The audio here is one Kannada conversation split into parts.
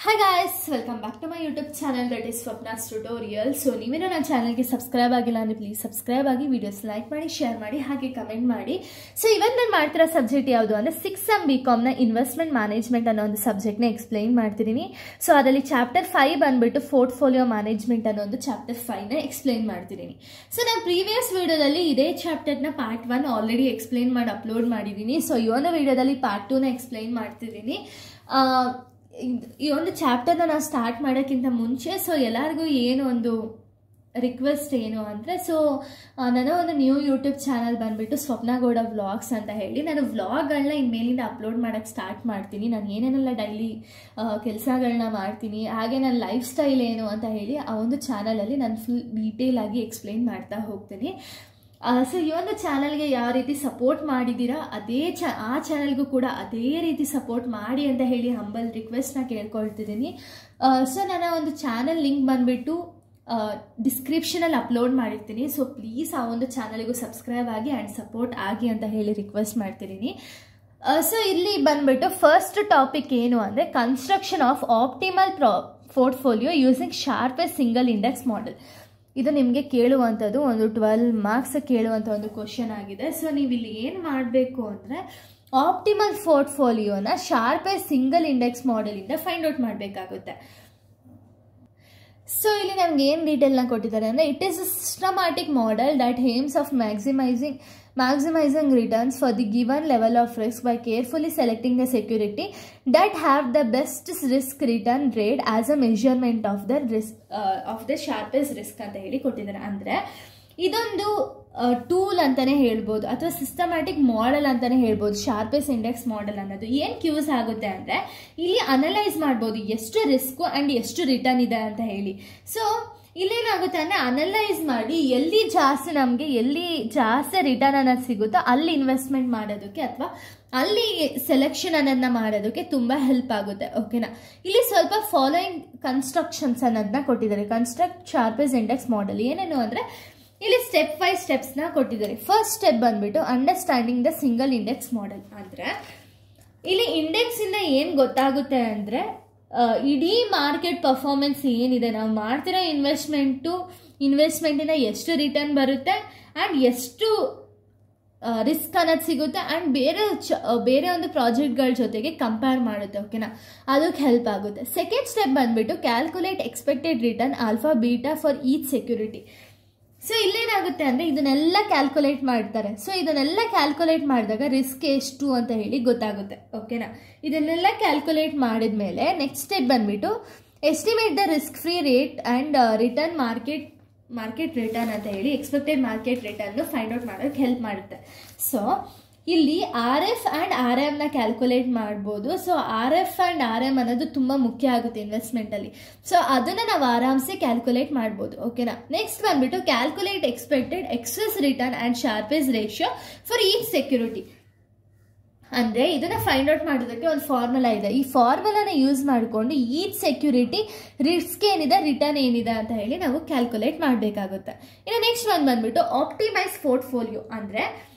Hi guys, welcome back to my YouTube channel that is Swapna's Tutorial. So ನೀವೇನೋ ನನ್ನ ಚಾನಲ್ಗೆ ಸಬ್ಸ್ಕ್ರೈಬ್ ಆಗಿಲ್ಲ ಅಂದರೆ ಪ್ಲೀಸ್ ಸಬ್ಸ್ಕ್ರೈಬ್ ಆಗಿ ವಿಡಿಯೋಸ್ ಲೈಕ್ ಮಾಡಿ ಶೇರ್ ಮಾಡಿ ಹಾಗೆ ಕಮೆಂಟ್ ಮಾಡಿ. ಸೊ ಇವತ್ತು ನಾನು ಮಾಡ್ತಿರೋ ಸಬ್ಜೆಕ್ಟ್ ಯಾವುದು ಅಂದರೆ 6th SEM BComನ ಇನ್ವೆಸ್ಟ್ಮೆಂಟ್ ಮ್ಯಾನೇಜ್ಮೆಂಟ್ ಅನ್ನೋ ಒಂದು ಸಬ್ಜೆಕ್ಟ್ನ ಎಕ್ಸ್ಪ್ಲೈನ್ ಮಾಡ್ತಿದ್ದೀನಿ. ಸೊ ಅದರಲ್ಲಿ ಚಾಪ್ಟರ್ 5 ಬಂದ್ಬಿಟ್ಟು ಪೋರ್ಟ್ಫೋಲಿಯೋ ಮ್ಯಾನೇಜ್ಮೆಂಟ್ ಅನ್ನೋ ಒಂದು ಚಾಪ್ಟರ್ 5ನ ಎಕ್ಸ್ಪ್ಲೈನ್ ಮಾಡ್ತಿದ್ದೀನಿ. ಸೊ ನಾನು ಪ್ರೀವಿಯಸ್ ವಿಡಿಯೋದಲ್ಲಿ ಇದೇ ಚಾಪ್ಟರ್ನ ಪಾರ್ಟ್ 1 ಆಲ್ರೆಡಿ ಎಕ್ಸ್ಪ್ಲೈನ್ ಮಾಡಿ ಅಪ್ಲೋಡ್ ಮಾಡಿದ್ದೀನಿ. ಸೊ ಈ ಒಂದು ವಿಡಿಯೋದಲ್ಲಿ ಪಾರ್ಟ್ 2ನ ಎಕ್ಸ್ಪ್ಲೈನ್ ಮಾಡ್ತಿದ್ದೀನಿ. ಈ ಒಂದು ಚಾಪ್ಟರ್ನ ನಾವು ಸ್ಟಾರ್ಟ್ ಮಾಡೋಕ್ಕಿಂತ ಮುಂಚೆ ಸೊ ಎಲ್ಲರಿಗೂ ಏನು ಒಂದು ರಿಕ್ವೆಸ್ಟ್ ಏನು ಅಂದರೆ ನನ್ನ ಒಂದು ನ್ಯೂ ಯೂಟ್ಯೂಬ್ ಚಾನಲ್ ಬಂದುಬಿಟ್ಟು ಸ್ವಪ್ನ ಗೌಡ ವ್ಲಾಗ್ಸ್ ಅಂತ ಹೇಳಿ ನಾನು ವ್ಲಾಗ್ಗಳನ್ನ ಇನ್ಮೇಲಿಂದ ಅಪ್ಲೋಡ್ ಮಾಡೋಕ್ಕೆ ಸ್ಟಾರ್ಟ್ ಮಾಡ್ತೀನಿ. ನಾನು ಏನೇನೆಲ್ಲ ಡೈಲಿ ಕೆಲಸಗಳನ್ನ ಮಾಡ್ತೀನಿ ಹಾಗೆ ನನ್ನ ಲೈಫ್ ಸ್ಟೈಲ್ ಏನು ಅಂತ ಹೇಳಿ ಆ ಒಂದು ಚಾನಲಲ್ಲಿ ನಾನು ಫುಲ್ ಡೀಟೇಲ್ ಆಗಿ ಎಕ್ಸ್ಪ್ಲೈನ್ ಮಾಡ್ತಾ ಹೋಗ್ತೀನಿ. ಸೊ ಈ ಒಂದು ಚಾನಲ್ಗೆ ಯಾವ ರೀತಿ ಸಪೋರ್ಟ್ ಮಾಡಿದ್ದೀರಾ ಆ ಚಾನಲ್ಗೂ ಕೂಡ ಅದೇ ರೀತಿ ಸಪೋರ್ಟ್ ಮಾಡಿ ಅಂತ ಹೇಳಿ ಹಂಬಲ್ ರಿಕ್ವೆಸ್ಟ್ನ ಕೇಳ್ಕೊಳ್ತಿದ್ದೀನಿ. ಸೊ ನನ್ನ ಒಂದು ಚಾನಲ್ ಲಿಂಕ್ ಬಂದುಬಿಟ್ಟು ಡಿಸ್ಕ್ರಿಪ್ಷನಲ್ಲಿ ಅಪ್ಲೋಡ್ ಮಾಡಿರ್ತೀನಿ. ಸೊ ಪ್ಲೀಸ್ ಆ ಒಂದು ಚಾನಲ್ಗೂ ಸಬ್ಸ್ಕ್ರೈಬ್ ಆಗಿ ಆ್ಯಂಡ್ ಸಪೋರ್ಟ್ ಆಗಿ ಅಂತ ಹೇಳಿ ರಿಕ್ವೆಸ್ಟ್ ಮಾಡ್ತಿದ್ದೀನಿ. ಸೊ ಇಲ್ಲಿ ಬಂದುಬಿಟ್ಟು ಫಸ್ಟ್ ಟಾಪಿಕ್ ಏನು ಅಂದರೆ construction of optimal portfolio using sharpest single index model. ಇದು ನಿಮಗೆ ಕೇಳುವಂಥದ್ದು ಒಂದು 12 ಮಾರ್ಕ್ಸ್ ಕೇಳುವಂಥ ಒಂದು ಕ್ವಶನ್ ಆಗಿದೆ. ಸೊ ನೀವು ಇಲ್ಲಿ ಏನು ಮಾಡಬೇಕು ಅಂದರೆ ಆಪ್ಟಿಮಲ್ ಪೋರ್ಟ್ಫೋಲಿಯೋನ ಶಾರ್ಪೆಸ್ಟ್ ಸಿಂಗಲ್ ಇಂಡೆಕ್ಸ್ ಮಾಡೆಲಿಂದ ಫೈಂಡ್ ಔಟ್ ಮಾಡಬೇಕಾಗುತ್ತೆ. ಸೊ ಇಲ್ಲಿ ನಮ್ಗೆ ಏನು ಡೀಟೇಲ್ನ ಕೊಟ್ಟಿದ್ದಾರೆ ಅಂದರೆ it is a systematic model that aims of maximizing returns for the given level of risk by carefully selecting the security that have the best risk return rate as a measurement of the risk of the sharpest risk ಅಂತ ಹೇಳಿ ಕೊಟ್ಟಿದ್ದಾರೆ. ಅಂದರೆ ಇದೊಂದು ಟೂಲ್ ಅಂತಲೇ ಹೇಳ್ಬೋದು ಅಥವಾ ಸಿಸ್ಟಮ್ಯಾಟಿಕ್ ಮಾಡೆಲ್ ಅಂತಲೇ ಹೇಳ್ಬೋದು. ಶಾರ್ಪೆಸ್ಟ್ ಇಂಡೆಕ್ಸ್ ಮಾಡೆಲ್ ಅನ್ನೋದು ಏನಕ್ಕೆ ಯೂಸ್ ಆಗುತ್ತೆ ಅಂದರೆ ಇಲ್ಲಿ ಅನಲೈಸ್ ಮಾಡ್ಬೋದು ಎಷ್ಟು ರಿಸ್ಕು ಆ್ಯಂಡ್ ಎಷ್ಟು ರಿಟರ್ನ್ ಇದೆ ಅಂತ ಹೇಳಿ. ಸೊ ಇಲ್ಲೇನಾಗುತ್ತೆ ಅಂದರೆ ಅನಲೈಸ್ ಮಾಡಿ ಎಲ್ಲಿ ಜಾಸ್ತಿ ರಿಟರ್ನ್ ಅನ್ನೋದು ಸಿಗುತ್ತೋ ಅಲ್ಲಿ ಇನ್ವೆಸ್ಟ್ಮೆಂಟ್ ಮಾಡೋದಕ್ಕೆ ಅಥವಾ ಅಲ್ಲಿ ಸೆಲೆಕ್ಷನ್ ಅನ್ನೋದನ್ನ ಮಾಡೋದಕ್ಕೆ ತುಂಬ ಹೆಲ್ಪ್ ಆಗುತ್ತೆ. ಓಕೆನಾ, ಇಲ್ಲಿ ಸ್ವಲ್ಪ ಫಾಲೋಯಿಂಗ್ ಕನ್ಸ್ಟ್ರಕ್ಷನ್ಸ್ ಅನ್ನೋದನ್ನ ಕೊಟ್ಟಿದ್ದಾರೆ. ಕನ್ಸ್ಟ್ರಕ್ಟ್ ಶಾರ್ಪೆಸ್ಟ್ ಇಂಡೆಕ್ಸ್ ಮಾಡೆಲ್ ಏನೇನು ಅಂದರೆ ಇಲ್ಲಿ ಸ್ಟೆಪ್ ಬೈ ಸ್ಟೆಪ್ಸ್ನ ಕೊಟ್ಟಿದ್ದಾರೆ. ಫಸ್ಟ್ ಸ್ಟೆಪ್ ಬಂದ್ಬಿಟ್ಟು understanding the single index model. ಅಂದರೆ ಇಲ್ಲಿ ಇಂಡೆಕ್ಸಿಂದ ಏನು ಗೊತ್ತಾಗುತ್ತೆ ಅಂದರೆ ಇಡೀ ಮಾರ್ಕೆಟ್ ಪರ್ಫಾರ್ಮೆನ್ಸ್ ಏನಿದೆ, ನಾವು ಮಾಡ್ತಿರೋ ಇನ್ವೆಸ್ಟ್ಮೆಂಟಿಂದ ಎಷ್ಟು ರಿಟರ್ನ್ ಬರುತ್ತೆ ಆ್ಯಂಡ್ ಎಷ್ಟು ರಿಸ್ಕ್ ಅನ್ನೋದು ಸಿಗುತ್ತೆ ಆ್ಯಂಡ್ ಬೇರೆ ಒಂದು ಪ್ರಾಜೆಕ್ಟ್ಗಳ ಜೊತೆಗೆ ಕಂಪೇರ್ ಮಾಡುತ್ತೆ. ಓಕೆನಾ, ಅದಕ್ಕೆ ಹೆಲ್ಪ್ ಆಗುತ್ತೆ. ಸೆಕೆಂಡ್ ಸ್ಟೆಪ್ ಬಂದುಬಿಟ್ಟು calculate expected return alpha beta for each security. So ಇಲ್ಲೇನಾಗುತ್ತೆ ಅಂದರೆ ಇದನ್ನೆಲ್ಲ ಕ್ಯಾಲ್ಕುಲೇಟ್ ಮಾಡ್ತಾರೆ. ಸೊ ಇದನ್ನೆಲ್ಲ ಕ್ಯಾಲ್ಕುಲೇಟ್ ಮಾಡಿದಾಗ ರಿಸ್ಕ್ ಎಷ್ಟು ಅಂತ ಹೇಳಿ ಗೊತ್ತಾಗುತ್ತೆ. ಓಕೆನಾ, ಇದನ್ನೆಲ್ಲ ಕ್ಯಾಲ್ಕುಲೇಟ್ ಮಾಡಿದ ಮೇಲೆ ನೆಕ್ಸ್ಟ್ ಸ್ಟೆಪ್ ಬಂದುಬಿಟ್ಟು estimate the risk free rate and return market return ಅಂತ ಹೇಳಿ expected market return find out ಮಾಡೋಕ್ಕೆ ಹೆಲ್ಪ್ ಮಾಡುತ್ತೆ. ಸೊ ಇಲ್ಲಿ RF ಆ್ಯಂಡ್ RMನ ಕ್ಯಾಲ್ಕುಲೇಟ್ ಮಾಡ್ಬೋದು. ಸೊ RF ಆ್ಯಂಡ್ RM ಅನ್ನೋದು ತುಂಬ ಮುಖ್ಯ ಆಗುತ್ತೆ ಇನ್ವೆಸ್ಟ್ಮೆಂಟಲ್ಲಿ. ಸೊ ಅದನ್ನು ನಾವು ಆರಾಮ್ಸೆ ಕ್ಯಾಲ್ಕುಲೇಟ್ ಮಾಡ್ಬೋದು. ಓಕೆನಾ, ನೆಕ್ಸ್ಟ್ ಬಂದುಬಿಟ್ಟು calculate expected excess return and sharpest ratio for each security. ಅಂದರೆ ಇದನ್ನು ಫೈಂಡ್ ಔಟ್ ಮಾಡೋದಕ್ಕೆ ಒಂದು ಫಾರ್ಮುಲಾ ಇದೆ. ಈ ಫಾರ್ಮುಲಾನ ಯೂಸ್ ಮಾಡಿಕೊಂಡು ಈಚ್ ಸೆಕ್ಯೂರಿಟಿ ರಿಸ್ಕ್ ಏನಿದೆ ರಿಟರ್ನ್ ಏನಿದೆ ಅಂತ ಹೇಳಿ ನಾವು ಕ್ಯಾಲ್ಕುಲೇಟ್ ಮಾಡಬೇಕಾಗುತ್ತೆ. ಇನ್ನು ನೆಕ್ಸ್ಟ್ ಬಂದುಬಿಟ್ಟು ಆಪ್ಟಿಮೈಸ್ ಪೋರ್ಟ್ಫೋಲಿಯೋ. ಅಂದರೆ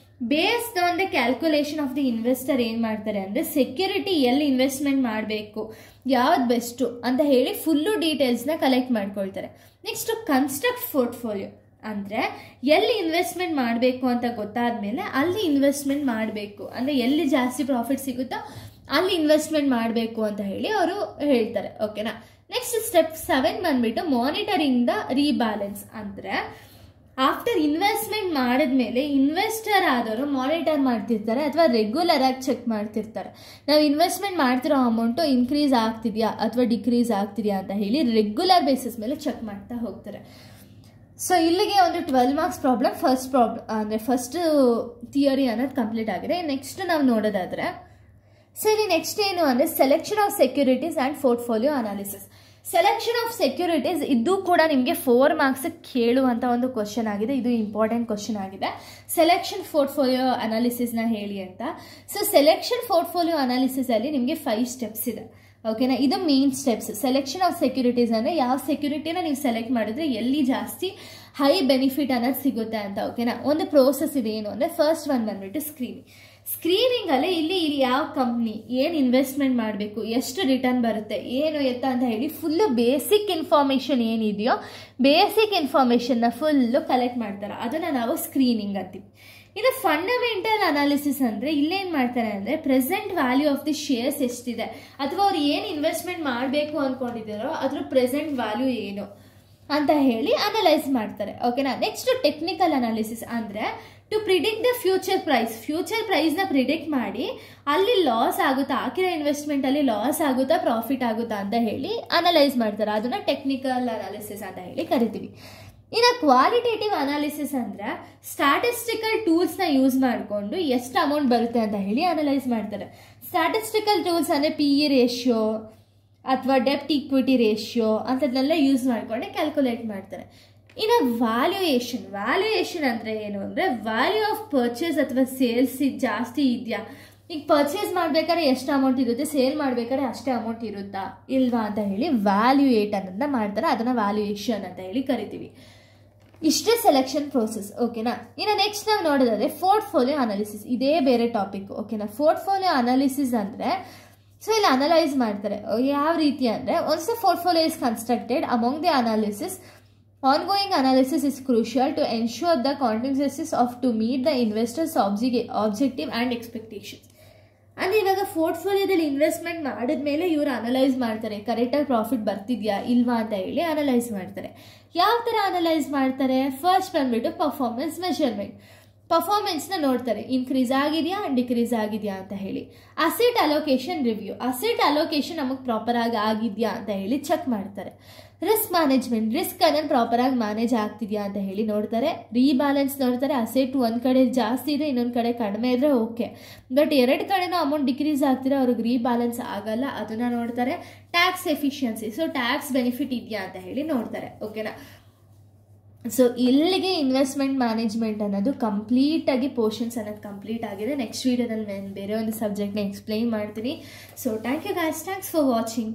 based on the calculation of the investor ಏನು ಮಾಡ್ತಾರೆ ಅಂದರೆ ಸೆಕ್ಯೂರಿಟಿ ಎಲ್ಲಿ ಇನ್ವೆಸ್ಟ್ಮೆಂಟ್ ಮಾಡಬೇಕು, ಯಾವ್ದು ಬೆಸ್ಟು ಅಂತ ಹೇಳಿ ಫುಲ್ಲು ಡೀಟೇಲ್ಸ್ನ ಕಲೆಕ್ಟ್ ಮಾಡ್ಕೊಳ್ತಾರೆ. Next construct portfolio. ಅಂದರೆ ಎಲ್ಲಿ ಇನ್ವೆಸ್ಟ್ಮೆಂಟ್ ಮಾಡಬೇಕು ಅಂತ ಗೊತ್ತಾದ ಮೇಲೆ ಅಲ್ಲಿ ಇನ್ವೆಸ್ಟ್ಮೆಂಟ್ ಮಾಡಬೇಕು, ಅಂದರೆ ಎಲ್ಲಿ ಜಾಸ್ತಿ ಪ್ರಾಫಿಟ್ ಸಿಗುತ್ತೋ ಅಲ್ಲಿ ಇನ್ವೆಸ್ಟ್ಮೆಂಟ್ ಮಾಡಬೇಕು ಅಂತ ಹೇಳಿ ಅವರು ಹೇಳ್ತಾರೆ. ಓಕೆನಾ, ನೆಕ್ಸ್ಟ್ ಸ್ಟೆಪ್ 7 ಬಂದುಬಿಟ್ಟು ಮಾನಿಟರಿಂಗ್ ದ ರೀಬ್ಯಾಲೆನ್ಸ್. ಅಂದರೆ ಆಫ್ಟರ್ ಇನ್ವೆಸ್ಟ್ಮೆಂಟ್ ಮಾಡಿದ್ಮೇಲೆ ಇನ್ವೆಸ್ಟರ್ ಆದವರು ಮಾನಿಟರ್ ಮಾಡ್ತಿರ್ತಾರೆ ಅಥವಾ ರೆಗ್ಯುಲರ್ ಆಗಿ ಚೆಕ್ ಮಾಡ್ತಿರ್ತಾರೆ. ನಾವು ಇನ್ವೆಸ್ಟ್ಮೆಂಟ್ ಮಾಡ್ತಿರೋ ಅಮೌಂಟು ಇನ್ಕ್ರೀಸ್ ಆಗ್ತಿದೆಯಾ ಅಥವಾ ಡಿಕ್ರೀಸ್ ಆಗ್ತಿದೆಯಾ ಅಂತ ಹೇಳಿ ರೆಗ್ಯುಲರ್ ಬೇಸಿಸ್ ಮೇಲೆ ಚೆಕ್ ಮಾಡ್ತಾ ಹೋಗ್ತಾರೆ. ಸೊ ಇಲ್ಲಿಗೆ ಒಂದು 12 ಮಾರ್ಕ್ಸ್ ಫಸ್ಟ್ ಥಿಯರಿ ಅನ್ನೋದು ಕಂಪ್ಲೀಟ್ ಆಗಿದೆ. ನೆಕ್ಸ್ಟ್ ನಾವು ನೋಡೋದಾದರೆ ಸೊ ಇಲ್ಲಿ ನೆಕ್ಸ್ಟ್ ಏನು ಅಂದರೆ selection of securities and portfolio analysis. Selection of securities ಇದು ಕೂಡ ನಿಮಗೆ 4 ಮಾರ್ಕ್ಸ್ ಕೇಳುವಂಥ ಒಂದು ಕ್ವಶನ್ ಆಗಿದೆ. ಇದು ಇಂಪಾರ್ಟೆಂಟ್ ಕ್ವಶನ್ ಆಗಿದೆ. ಸೆಲೆಕ್ಷನ್ ಪೋರ್ಟ್ಫೋಲಿಯೋ ಅನಾಲಿಸಿಸ್ನ ಹೇಳಿ ಅಂತ. ಸೊ ಸೆಲೆಕ್ಷನ್ ಪೋರ್ಟ್ಫೋಲಿಯೋ ಅನಾಲಿಸಿಸಲ್ಲಿ ನಿಮಗೆ 5 ಸ್ಟೆಪ್ಸ್ ಇದೆ. ಓಕೆನಾ, ಇದು main steps. Selection of securities ಅಂದರೆ ಯಾವ ಸೆಕ್ಯೂರಿಟಿನ ನೀವು ಸೆಲೆಕ್ಟ್ ಮಾಡಿದ್ರೆ ಎಲ್ಲಿ ಜಾಸ್ತಿ ಹೈ ಬೆನಿಫಿಟ್ ಅನ್ನೋದು ಸಿಗುತ್ತೆ ಅಂತ. ಓಕೆನಾ, ಒಂದು ಪ್ರೋಸೆಸ್ ಇದೆ. ಏನು ಅಂದರೆ ಫಸ್ಟ್ ಬಂದುಬಿಟ್ಟು ಸ್ಕ್ರೀನಿಂಗ್. ಸ್ಕ್ರೀನಿಂಗಲ್ಲಿ ಇಲ್ಲಿ ಯಾವ ಕಂಪ್ನಿ ಏನು ಇನ್ವೆಸ್ಟ್ಮೆಂಟ್ ಮಾಡಬೇಕು, ಎಷ್ಟು ರಿಟರ್ನ್ ಬರುತ್ತೆ, ಏನು ಎತ್ತ ಅಂತ ಹೇಳಿ ಫುಲ್ಲು ಬೇಸಿಕ್ ಇನ್ಫಾರ್ಮೇಷನ್ ಏನಿದೆಯೋ ಬೇಸಿಕ್ ಇನ್ಫಾರ್ಮೇಷನ್ನ ಫುಲ್ಲು ಕಲೆಕ್ಟ್ ಮಾಡ್ತಾರೆ. ಅದನ್ನು ನಾವು ಸ್ಕ್ರೀನಿಂಗ್ ಅಂತೀವಿ. ಇನ್ನು ಫಂಡಮೆಂಟಲ್ ಅನಾಲಿಸಿಸ್ ಅಂದರೆ ಇಲ್ಲೇನು ಮಾಡ್ತಾರೆ ಅಂದರೆ present value of the shares ಎಷ್ಟಿದೆ, ಅಥವಾ ಅವ್ರು ಏನು ಇನ್ವೆಸ್ಟ್ಮೆಂಟ್ ಮಾಡಬೇಕು ಅಂದ್ಕೊಂಡಿದ್ದಾರೋ ಅದ್ರ ಪ್ರೆಸೆಂಟ್ ವ್ಯಾಲ್ಯೂ ಏನು ಅಂತ ಹೇಳಿ ಅನಲೈಸ್ ಮಾಡ್ತಾರೆ. ಓಕೆನಾ. ನೆಕ್ಸ್ಟ್ ಟೆಕ್ನಿಕಲ್ ಅನಾಲಿಸಿಸ್ ಅಂದರೆ ಟು ಪ್ರಿಡಿಕ್ಟ್ ದ ಫ್ಯೂಚರ್ ಪ್ರೈಸ್ನ ಪ್ರಿಡಿಕ್ಟ್ ಮಾಡಿ ಅಲ್ಲಿ ಲಾಸ್ ಆಗುತ್ತಾ, ಹಾಕಿರೋ ಇನ್ವೆಸ್ಟ್ಮೆಂಟಲ್ಲಿ ಲಾಸ್ ಆಗುತ್ತಾ ಪ್ರಾಫಿಟ್ ಆಗುತ್ತಾ ಅಂತ ಹೇಳಿ ಅನಲೈಸ್ ಮಾಡ್ತಾರೆ. ಅದನ್ನು ಟೆಕ್ನಿಕಲ್ ಅನಾಲಿಸಿಸ್ ಅಂತ ಹೇಳಿ ಕರಿತೀವಿ. ಇನ್ನು ಕ್ವಾಲಿಟೇಟಿವ್ ಅನಾಲಿಸಿಸ್ ಅಂದರೆ ಸ್ಟ್ಯಾಟಿಸ್ಟಿಕಲ್ ಟೂಲ್ಸ್ನ ಯೂಸ್ ಮಾಡಿಕೊಂಡು ಎಷ್ಟು ಅಮೌಂಟ್ ಬರುತ್ತೆ ಅಂತ ಹೇಳಿ ಅನಲೈಸ್ ಮಾಡ್ತಾರೆ. ಸ್ಟ್ಯಾಟಿಸ್ಟಿಕಲ್ ಟೂಲ್ಸ್ ಅಂದರೆ PE ರೇಷಿಯೋ ಅಥವಾ ಡೆಪ್ಟ್ ಈಕ್ವಿಟಿ ರೇಷಿಯೋ ಅಂಥದ್ದನ್ನೆಲ್ಲ ಯೂಸ್ ಮಾಡಿಕೊಂಡೆ ಕ್ಯಾಲ್ಕುಲೇಟ್ ಮಾಡ್ತಾರೆ. ಇನ್ನು ವ್ಯಾಲ್ಯೂಯೇಷನ್ ಅಂದರೆ ಏನು ಅಂದರೆ ವ್ಯಾಲ್ಯೂ ಆಫ್ ಪರ್ಚೇಸ್ ಅಥವಾ ಸೇಲ್ಸ್ ಜಾಸ್ತಿ ಇದೆಯಾ, ಈಗ ಪರ್ಚೇಸ್ ಮಾಡಬೇಕಾದ್ರೆ ಎಷ್ಟು ಅಮೌಂಟ್ ಇರುತ್ತೆ, ಸೇಲ್ ಮಾಡಬೇಕಾದ್ರೆ ಅಷ್ಟೇ ಅಮೌಂಟ್ ಇರುತ್ತಾ ಇಲ್ವಾ ಅಂತ ಹೇಳಿ ವ್ಯಾಲ್ಯೂಯೇಟ್ ಅನ್ನೋದನ್ನ ಮಾಡ್ತಾರೆ. ಅದನ್ನು ವ್ಯಾಲ್ಯೂಯೇಷನ್ ಅಂತ ಹೇಳಿ ಕರಿತೀವಿ. ಇಷ್ಟೇ ಸೆಲೆಕ್ಷನ್ ಪ್ರೋಸೆಸ್. ಓಕೆನಾ. ಇನ್ನು ನೆಕ್ಸ್ಟ್ ನಾವು ನೋಡೋದಾದ್ರೆ ಪೋರ್ಟ್ಫೋಲಿಯೋ ಅನಾಲಿಸಿಸ್, ಇದೇ ಬೇರೆ ಟಾಪಿಕ್. ಓಕೆನಾ. ಪೋರ್ಟ್ಫೋಲಿಯೋ ಅನಾಲಿಸಿಸ್ ಅಂದರೆ ಸೊ ಇಲ್ಲಿ ಅನಲೈಸ್ ಮಾಡ್ತಾರೆ ಯಾವ ರೀತಿ ಅಂದರೆ once the portfolio is constructed among the analysis ongoing analysis is crucial to ensure the contingencies of to meet the investors objective and expectations. ಅಂದರೆ ಇವಾಗ ಪೋರ್ಟ್ಫೋಲಿಯೋದಲ್ಲಿ ಇನ್ವೆಸ್ಟ್ಮೆಂಟ್ ಮಾಡಿದ್ಮೇಲೆ ಇವರು ಅನಲೈಸ್ ಮಾಡ್ತಾರೆ ಕರೆಕ್ಟಾಗಿ ಪ್ರಾಫಿಟ್ ಬರ್ತಿದ್ಯಾ ಇಲ್ವಾ ಅಂತ ಹೇಳಿ ಅನಲೈಸ್ ಮಾಡ್ತಾರೆ. ಯಾವ ಥರ ಅನಲೈಸ್ ಮಾಡ್ತಾರೆ? ಫಸ್ಟ್ ಬಂದ್ಬಿಟ್ಟು ಪರ್ಫಾರ್ಮೆನ್ಸ್ ಮೆಷರ್ಮೆಂಟ್, ಪರ್ಫಾರ್ಮೆನ್ಸ್ನ ನೋಡ್ತಾರೆ, ಇನ್ಕ್ರೀಸ್ ಆಗಿದೆಯಾ ಡಿಕ್ರೀಸ್ ಆಗಿದೆಯಾ ಅಂತ ಹೇಳಿ. Asset allocation review, asset allocation ನಮಗೆ ಪ್ರಾಪರಾಗಿ ಆಗಿದೆಯಾ ಅಂತ ಹೇಳಿ ಚೆಕ್ ಮಾಡ್ತಾರೆ. ರಿಸ್ಕ್ ಮ್ಯಾನೇಜ್ಮೆಂಟ್, ರಿಸ್ಕ್ ಅದನ್ನು ಪ್ರಾಪರಾಗಿ ಮ್ಯಾನೇಜ್ ಆಗ್ತಿದೆಯಾ ಅಂತ ಹೇಳಿ ನೋಡ್ತಾರೆ. ರೀಬ್ಯಾಲೆನ್ಸ್ ನೋಡ್ತಾರೆ, ಅಸೆಟ್ ಒಂದು ಕಡೆ ಜಾಸ್ತಿ ಇದೆ ಇನ್ನೊಂದು ಕಡೆ ಕಡಿಮೆ ಇದ್ದರೆ ಓಕೆ, ಬಟ್ ಎರಡು ಕಡೆನೂ ಅಮೌಂಟ್ ಡಿಕ್ರೀಸ್ ಆಗ್ತಿರೋ ಅವ್ರಿಗೆ ರೀಬ್ಯಾಲೆನ್ಸ್ ಆಗಲ್ಲ, ಅದನ್ನು ನೋಡ್ತಾರೆ. Tax efficiency, so tax benefit ಇದೆಯಾ ಅಂತ ಹೇಳಿ ನೋಡ್ತಾರೆ. ಓಕೆನಾ. ಸೊ ಇಲ್ಲಿಗೆ ಇನ್ವೆಸ್ಟ್ಮೆಂಟ್ ಮ್ಯಾನೇಜ್ಮೆಂಟ್ ಅನ್ನೋದು ಕಂಪ್ಲೀಟಾಗಿ ಪೋರ್ಷನ್ಸ್ ಅನ್ನೋದು ಕಂಪ್ಲೀಟ್ ಆಗಿದೆ. ನೆಕ್ಸ್ಟ್ ವೀಡಿಯೋದಲ್ಲಿ ನಾನು ಬೇರೆ ಒಂದು ಸಬ್ಜೆಕ್ಟ್ನ ಎಕ್ಸ್ಪ್ಲೈನ್ ಮಾಡ್ತೀನಿ. So thank you guys, thanks for watching.